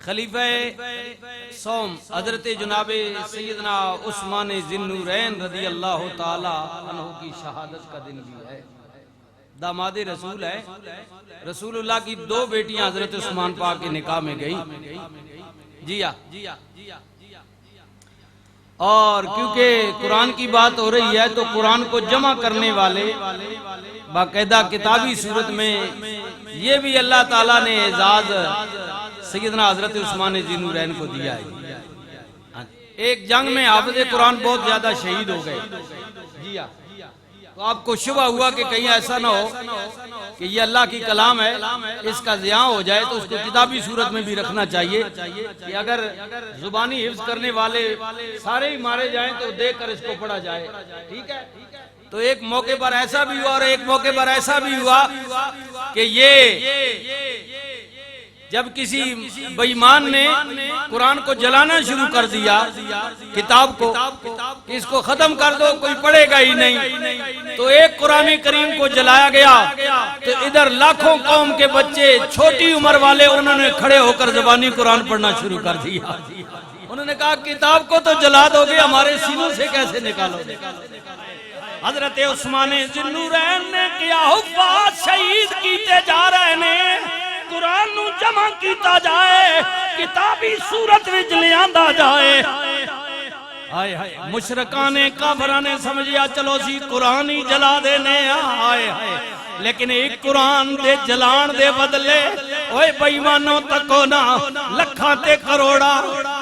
خلیفہ سوم حضرت جناب سیدنا عثمان ذی النورین رضی اللہ تعالی عنہ کی شہادت کا دن بھی ہے، داماد رسول ہے۔ رسول اللہ کی 2 بیٹیاں حضرت عثمان پاک کے نکاح میں گئی جی اور کیونکہ قرآن کی بات ہو رہی ہے تو قرآن کو جمع کرنے والے باقاعدہ کتابی صورت میں یہ بھی اللہ تعالیٰ نے اعزاز سیدنا حضرت عثمان ذی النورین کو دیا ہے۔ ایک جنگ میں حافظ قرآن بہت زیادہ شہید ہو گئے جی تو آپ کو شبہ ہوا کہ کہیں ایسا نہ ہو کہ یہ اللہ کی کلام ہے، اس کا ضیاع ہو جائے، تو اس کو کتابی صورت میں بھی رکھنا چاہیے کہ اگر زبانی حفظ کرنے والے سارے ہی مارے جائیں تو دیکھ کر اس کو پڑھا جائے، ٹھیک ہے۔ تو ایک موقع پر ایسا بھی ہوا اور ایک موقع پر ایسا بھی ہوا کہ یہ جب کسی بے ایمان نے قرآن کو جلانا شروع کر دیا، کتاب کو، کہ اس کو ختم کر دو، کوئی پڑھے گا ہی نہیں، تو ایک قرآن کریم کو جلایا گیا تو ادھر لاکھوں قوم کے بچے چھوٹی عمر والے انہوں نے کھڑے ہو کر زبانی قرآن پڑھنا شروع کر دیا۔ انہوں نے کہا کتاب کو تو جلا دو گے، ہمارے سینوں سے کیسے نکالو گے؟ حضرت عثمان ذی النورین نے کیا حفاظ شہید کیتے جا رہے ہیں، قرآن نو جمع کیتا جائے، کتابی صورت وچ لیاندا جائے۔ آئے ہائے مشرکان کافراں نے سمجھیا چلو سی قرآن ہی جلا دینے، آئے ہائے لیکن ایک قرآن دے جلان دے بدلے اوے بے ایمانوں تکو نا لکھاں تے کروڑا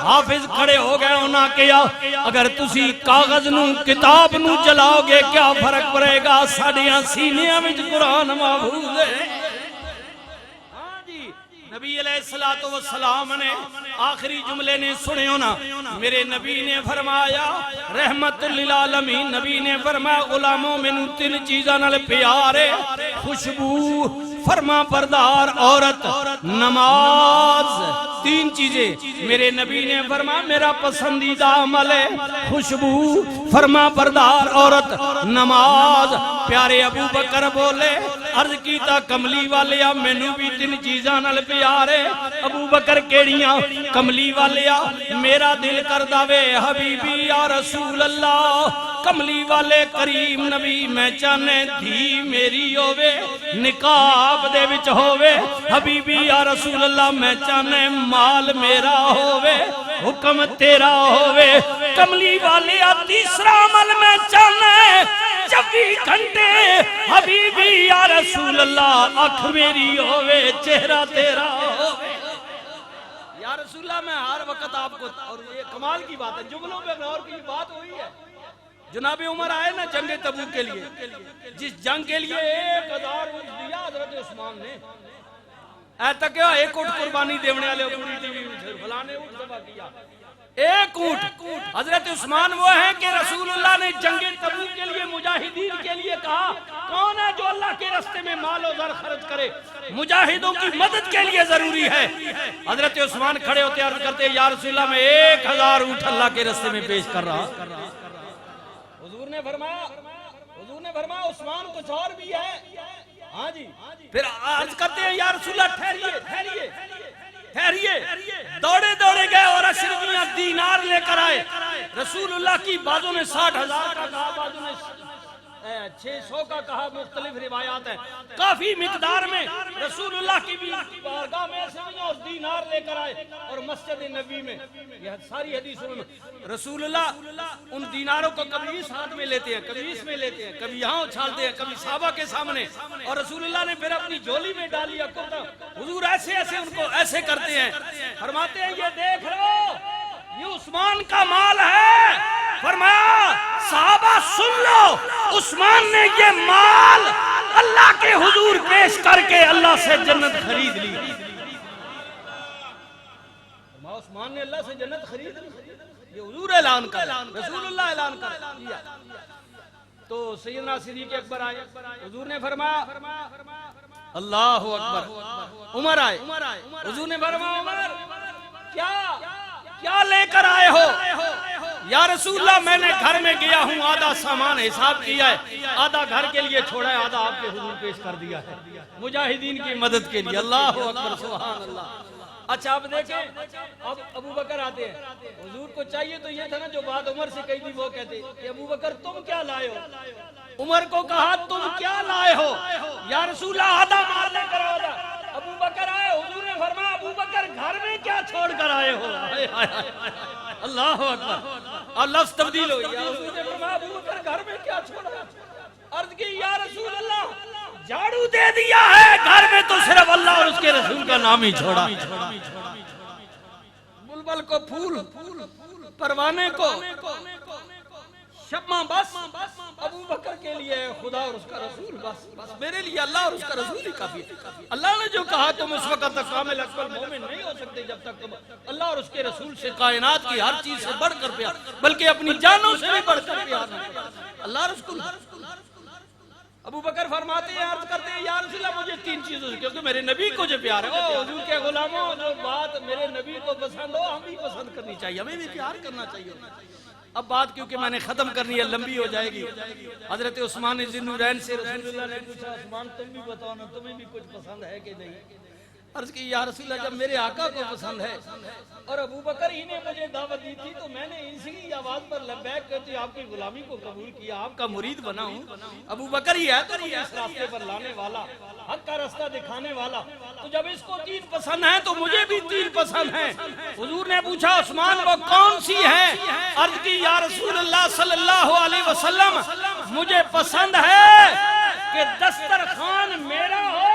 حافظ کھڑے ہو گئے، انہاں کیا اگر تسی کاغذ نو کتاب نو جلاؤ گے کیا فرق پڑے گا، ساڈیاں سینیاں وچ قرآن محفوظ ہے۔ نبی علیہ السلام نے آخری جملے نے سنے ہونا، میرے نبی نے فرمایا رحمت للعالمین، نبی نے فرمایا غلاموں میں 3 چیزاں نال پیارے، خوشبو، فرما بردار عورت، نماز، 3 چیزیں میرے نبی نے فرمایا میرا پسندیدہ عمل ہے، خوشبو، فرما بردار عورت، نماز۔ پیارے ابو بکر بولے عرض کیتا کملی والیا مینوں بھی 3 چیزاں نال پیارے۔ ابو بکر کیڑیاں؟ کملی والیا میرا دل کردا وے حبیبی یا رسول اللہ، کملی والے کریم نبی میں چاہنے دھی میری ہووے نقاب دے وچ ہووے، حبیبی یا رسول اللہ میں چاہنے مال میرا ہووے حکم تیرا ہووے، کملی والے تیسرا عمل میں چاہنے 24 گھنٹے حبیبی یا رسول اللہ آنکھ میری ہووے چہرہ تیرا ہووے۔ یا رسول اللہ میں ہر وقت آپ کو، اور یہ کمال کی بات ہے، جملوں پہ غور کی بات ہوئی ہے۔ جناب عمر آئے نا جنگ تبوک کے لیے، جس جنگ کے لیے 1000 اونٹ دیا حضرت عثمان نے، اے تک ایک اونٹ قربانی دیونے والے پوری ٹی وی میں فلانے اونٹ ذبح کیا، ایک اونٹ۔ حضرت عثمان وہ ہیں کہ رسول اللہ نے جنگ تبوک کے لیے مجاہدین کے لیے کہا کون ہے جو اللہ کے راستے میں مال و زر خرچ کرے، مجاہدوں کی مدد کے لیے ضروری ہے۔ حضرت عثمان کھڑے ہوتے عرض کرتے یا رسول اللہ میں 1000 اونٹ اللہ کے راستے میں پیش کر رہا۔ حضور نے فرمایا عثمان کچھ اور بھی ہے، ہاں جی۔ پھر عرض کرتے ہیں یا رسول اللہ ٹھہریے، دوڑے گئے اور اشرفیاں دینار لے کر آئے۔ رسول اللہ کی بازوں نے 60,000 کا کہا، بازوں نے 600 کا کہا، مختلف روایات ہیں، کافی مقدار میں رسول اللہ کی بارگاہ میں اشرفیاں اور دینار لے کر آئے اور مسجد نبی میں، یہ ساری حدیثوں میں رسول اللہ ان دیناروں کو کبھی اس ہاتھ میں لیتے ہیں، کبھی اس میں لیتے ہیں، کبھی یہاں اچھالتے ہیں، کبھی صحابہ کے سامنے، اور رسول اللہ نے پھر اپنی جھولی میں ڈالی کرتا، حضور ایسے ان کو ایسے کرتے ہیں، فرماتے ہیں یہ دیکھ لو یہ عثمان کا مال ہے۔ فرمایا صحابہ سن لو، عثمان نے یہ مال اللہ کے حضور پیش کر کے اللہ سے جنت خرید لی۔ عثمان نے اللہ سے جنت خرید لی، یہ حضور اعلان کر، رسول اللہ اعلان کر دیا۔ تو سیدنا صدیق اکبر آئے، حضور نے فرمایا اللہ اکبر، عمر آئے، حضور نے فرمایا عمر کیا لے کر آئے ہو؟ یا رسول اللہ میں نے گھر میں گیا ہوں، آدھا سامان حساب کیا ہے، آدھا گھر کے لیے چھوڑا ہے، آدھا آپ کے حضور پیش کر دیا ہے مجاہدین کی مدد کے لیے۔ اللہ اکبر، سبحان اللہ۔ اچھا اب دیکھیں، اب ابو بکر آتے ہیں، حضور کو چاہیے تو یہ تھا نا جو بات عمر سے کہی تھی وہ کہتے کہ ابو بکر تم کیا لائے ہو؟ عمر کو کہا تم کیا لائے ہو؟ یا رسول اللہ آدھا مال لے کر آدھا۔ ابو بکر آئے، حضور نے فرمایا ابو بکر گھر میں کیا چھوڑ کر آئے ہو؟ اللہ اکبر، اور لفظ تبدیل ہوئی، حضور نے فرمایا ابو بکر گھر میں کیا چھوڑا؟ عرض کی یا رسول اللہ جھاڑو دے دیا ہے، گھر میں تو صرف اللہ اور اس کے رسول کا نام ہی چھوڑا۔ بلبل کو پھول، پروانے کو شمع، بس ابو بکر کے لیے خدا اور اس کا رسول، بس میرے لیے اللہ اور اس کا رسول ہی کافی ہے۔ اللہ نے جو کہا تم اس وقت تک کامل اکمل مومن نہیں ہو سکتے جب تک تم اللہ اور اس کے رسول سے کائنات کی ہر چیز سے بڑھ کر پیار، بلکہ اپنی جانوں سے بھی بڑھ کر پیار نہیں کرتے۔ اللہ رسول، ابو بکر فرماتے ہیں، عرض کرتے ہیں یا رسول اللہ مجھے تین چیزوں سے، کیونکہ میرے نبی کو جو پیار ہے، او حضور کے غلاموں جو بات میرے نبی کو پسند ہو ہم بھی پسند کرنی چاہیے، ہمیں بھی پیار کرنا چاہیے۔ اب بات کیونکہ میں نے ختم کرنی ہے، لمبی ہو جائے گی۔ حضرت عثمان ذی النورین سے رسول اللہ نے پوچھا عثمان تم بھی بتاؤ نا تمہیں بھی کچھ پسند ہے کہ نہیں؟ عرض کی یا رسول اللہ جب میرے آقا کو پسند ہے اور ابو بکر ہی نے مجھے دعوت دی تھی تو میں نے اسی آواز پر لبیک کہتے آپ کی غلامی کو قبول کیا، آپ کا مرید بنا ہوں۔ ابو بکر ہی ہے تو مجھے اس راستے پر لانے والا، حق کا راستہ دکھانے والا، تو جب اس کو تین پسند ہیں تو مجھے بھی تین پسند ہیں۔ حضور نے پوچھا عثمان وہ کون سی ہے؟ عرض کی یا رسول اللہ صلی اللہ علیہ وسلم مجھے پسند ہے کہ دسترخوان میرا ہو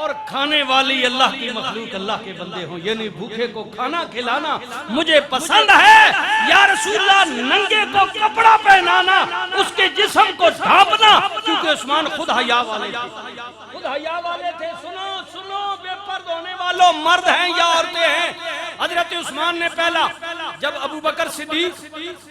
اور کھانے والی اللہ کی مخلوق اللہ کے بندے ہوں، یعنی بھوکے کو کھانا کھلانا مجھے پسند ہے۔ یا رسول اللہ ننگے کو کپڑا پہنانا، اس کے جسم کو ڈھانپنا، کیونکہ عثمان خود حیا والے تھے، خود حیا والے تھے۔ سنو سنو بے پرد ہونے والوں، مرد ہیں یا عورتیں ہیں، حضرت عثمان نے پہلا جب ابو بکر صدیق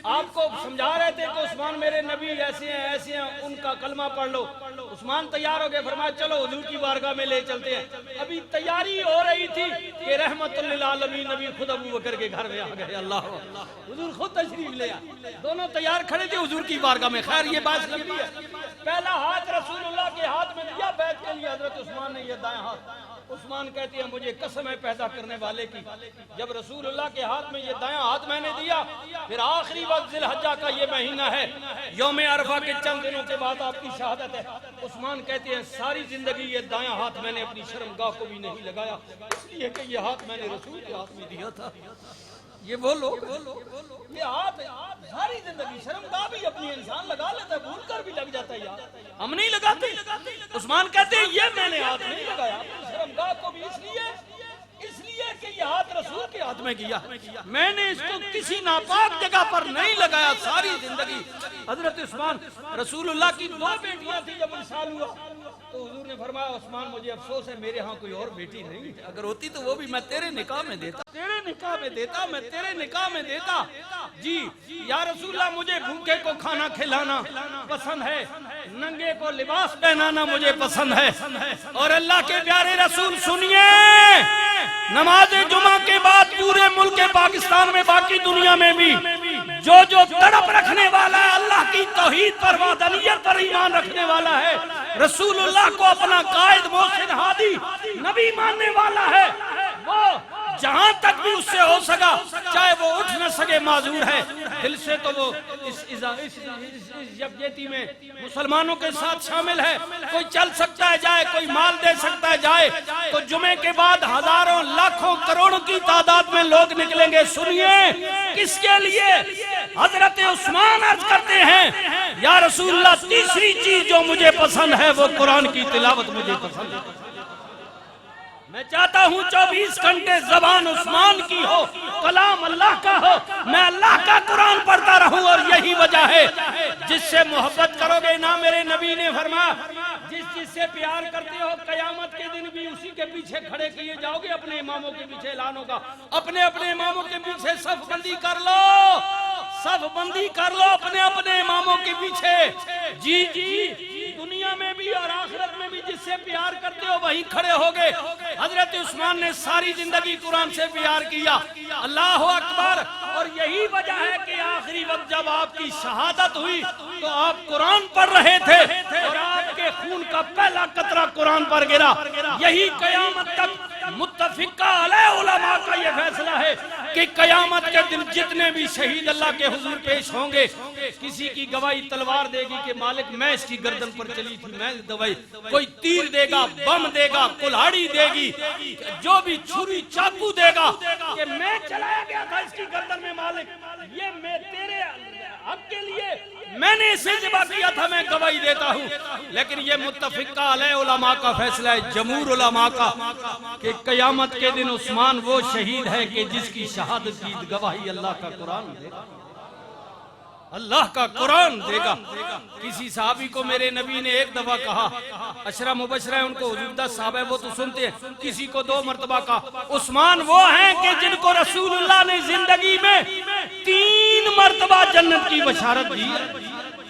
آپ کو سمجھا رہے تھے کہ عثمان میرے نبی ایسے ہیں ایسے ہیں، ان کا کلمہ پڑھ لو، عثمان تیار ہو گئے، فرمایا چلو حضور کی بارگاہ میں لے چلتے ہیں۔ ابھی تیاری ہو رہی تھی کہ رحمت للعالمین نبی خود ابو بکر کے گھر میں آ گئے، اللہ حضور خود تشریف لے آئے، دونوں تیار کھڑے تھے حضور کی بارگاہ میں۔ خیر یہ بات لمبی ہے، پہلا ہاتھ رسول اللہ کے ہاتھ میں دیا بیعت کے لیے، حضرت عثمان نے یہ دائیں ہاتھ، عثمان کہتے ہیں مجھے قسم ہے پیدا کرنے والے کی، جب رسول اللہ کے ہاتھ میں یہ دائیں ہاتھ میں نے دیا، پھر آخری وقت ذی الحجہ کا یہ مہینہ ہے، یوم عرفہ کے چند دنوں کے بعد آپ کی شہادت ہے، عثمان کہتے ہیں ساری زندگی یہ دائیں ہاتھ میں نے اپنی شرمگاہ کو بھی نہیں لگایا، اس لیے کہ یہ ہاتھ میں نے رسول کے ہاتھ میں دیا تھا۔ یہ وہ لوگ، یہ ہاتھ ساری زندگی شرمگاہ بھی اپنی انسان لگا لیتا ہے، بھول کر بھی لگ جاتا ہے، یار ہم نہیں لگاتے۔ عثمان کہتے ہیں یہ میں نے ہاتھ نہیں لگایا اپنی شرمگاہ کو بھی، اس لیے کہ یہ ہاتھ رسول کے ہاتھ میں کیا، میں نے اس کو کسی ناپاک جگہ پر نہیں لگایا ساری زندگی۔ حضرت عثمان، رسول اللہ کی دو بیٹیاں تھی، جب انسان ہوا تو حضور نے فرمایا عثمان مجھے افسوس ہے میرے ہاں کوئی اور بیٹی نہیں ہے، اگر ہوتی تو وہ بھی میں تیرے نکاح میں دیتا، تیرے نکاح میں دیتا، میں تیرے نکاح میں دیتا۔ جی یا رسول اللہ مجھے بھوکے کو کھانا کھلانا پسند ہے، ننگے کو لباس پہنانا مجھے پسند ہے، اور اللہ کے پیارے رسول سنیے، نماز جمعہ کے بعد پورے ملک پاکستان میں باقی دنیا میں بھی جو تڑپ رکھنے والا ہے اللہ کی توحید پر وحدانیت پر ایمان رکھنے والا ہے، رسول اللہ کو اپنا قائد مرشد ہادی نبی ماننے والا ہے، وہ جہاں تک بھی اس سے ہو سکا چاہے وہ اٹھ نہ سکے معذور ہے، دل سے تو وہ اس یکجہتی میں مسلمانوں کے ساتھ شامل ہے، کوئی چل سکتا ہے جائے، کوئی مال دے سکتا ہے جائے، تو جمعے کے بعد ہزاروں لاکھوں کروڑوں کی تعداد میں لوگ نکلیں گے۔ سنیے کس کے لیے؟ حضرت عثمان عرض کرتے ہیں یا رسول اللہ تیسری چیز جو مجھے پسند ہے وہ قرآن کی تلاوت مجھے پسند ہے، میں چاہتا ہوں 24 گھنٹے زبان عثمان کی ہو، کلام اللہ کا ہو، میں اللہ کا قرآن پڑھتا رہوں، اور یہی وجہ ہے جس سے محبت کرو گے نا، میرے نبی نے فرمایا جس سے پیار کرتے ہو قیامت کے دن بھی اسی کے پیچھے کھڑے کیے جاؤ گے، اپنے اماموں کے پیچھے اعلان ہوگا، اپنے اماموں کے پیچھے صف بندی کر لو، صف بندی کر لو اپنے اماموں کے پیچھے۔ جی دنیا میں بھی اور آخرت میں بھی جس سے پیار کرتے ہو وہیں کھڑے ہوگے۔ حضرت عثمان نے ساری زندگی قرآن سے پیار کیا، اللہ اکبر، اور یہی وجہ ہے کہ آخری وقت جب آپ کی شہادت ہوئی تو آپ قرآن پڑھ رہے تھے اور آپ کے خون کا پہلا قطرہ قرآن پر گرا، یہی قیامت تک متفق علیہ علماء کا یہ فیصلہ ہے کہ قیامت کے دن جتنے بھی شہید اللہ کے حضور پیش ہوں گے، کسی کی گواہی تلوار دے گی کہ مالک میں اس کی گردن پر چلی تھی، میں گواہی، کوئی تیر دے گا، بم دے گا، کلہاڑی دے گی، جو بھی چھری چاقو دے گا کہ میں چلایا گیا تھا اس کی گردن میں مالک، یہ میں تیرے حق کے لیے میں نے اسے ذبح کیا تھا، میں گواہی دیتا ہوں۔ لیکن یہ متفق علیہ علماء کا فیصلہ ہے، جمہور علماء کا، کہ قیامت کے دن عثمان وہ شہید ہے کہ جس کی شہادت کی گواہی اللہ کا قرآن دے گا، اللہ کا قرآن دے گا۔ کسی صحابی کو میرے نبی نے ایک دفعہ کہا، عشرہ مبشرہ ہیں ان کو حضور 10 صحابہ وہ تو سنتے ہیں، کسی کو 2 مرتبہ کہا، عثمان وہ ہیں کہ جن کو رسول اللہ نے زندگی میں 3 مرتبہ جنت کی بشارت دی ہے۔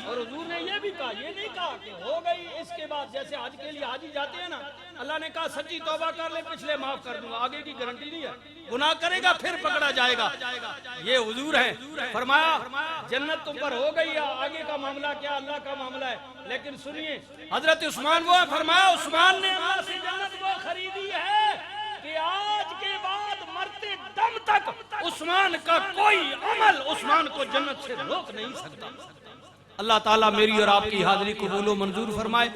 اور حضور نے یہ بھی کہا، یہ نہیں کہا کہ ہو گئی اس کے بعد، جیسے حج کے لیے حاجی جاتے ہیں نا، اللہ نے کہا سچی توبہ کر لے پچھلے معاف کر دوں، آگے کی گارنٹی نہیں ہے، گناہ کرے گا پھر پکڑا جائے گا۔ یہ حضور ہیں، فرمایا جنت تم پر ہو گئی، آگے کا معاملہ کیا اللہ کا معاملہ ہے۔ لیکن سنیے حضرت عثمان وہ ہے، فرمایا عثمان نے اللہ سے جنت وہ خریدی ہے کہ آج کے بعد مرتے دم تک عثمان کا کوئی عمل عثمان کو جنت سے روک نہیں سکتا۔ اللہ تعالیٰ میری اور آپ کی حاضری قبول و منظور فرمائے۔